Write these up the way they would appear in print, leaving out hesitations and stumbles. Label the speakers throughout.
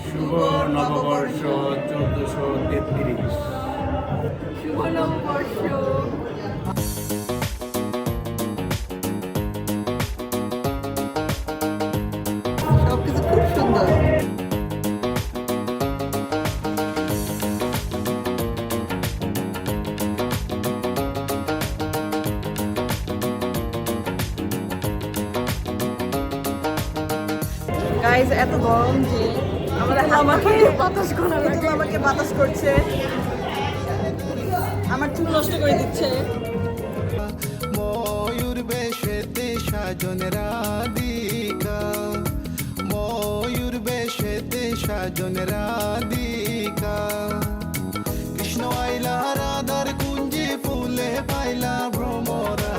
Speaker 1: শুভ নববর্ষ 1433।
Speaker 2: শুভ নববর্ষ। সবকিছু খুব সুন্দর। গাইজ এত গরম যে আমাকে বাতাস করছে, আমার চুল নষ্ট করে দিচ্ছে।
Speaker 3: ময়ূর বেশেতে সাজন রাধিকা, ময়ূর বেশেতে সাজন রাধিকা, কৃষ্ণ আইলা রাধার কুঞ্জে ফুলে পাইলা ভ্রমরা,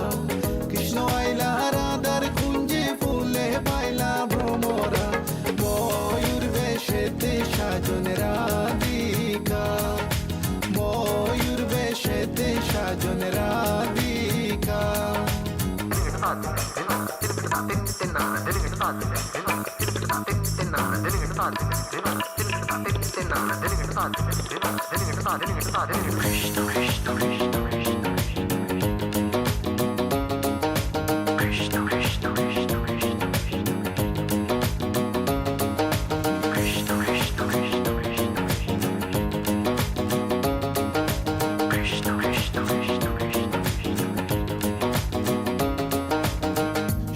Speaker 3: কৃষ্ণ আইলা রাধার কুঞ্জে ফুলে পাইলা ভ্রমরা, ময়ূর বেশেতে সাজন রাধিকা, ময়ূর বেশেতে সাজন রাধিকা।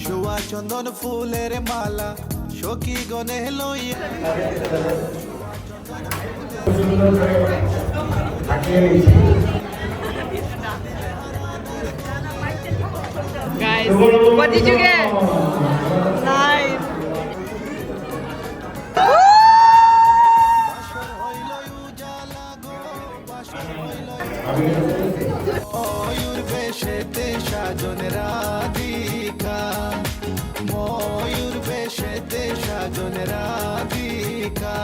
Speaker 3: শোয়া চন্দন ফুলের মালা সখী গনে লইয়া,
Speaker 2: Guys, what did you get? 9.
Speaker 3: Mayur বেশেতে সাজন Radhika, Mayur বেশেতে সাজন Radhika.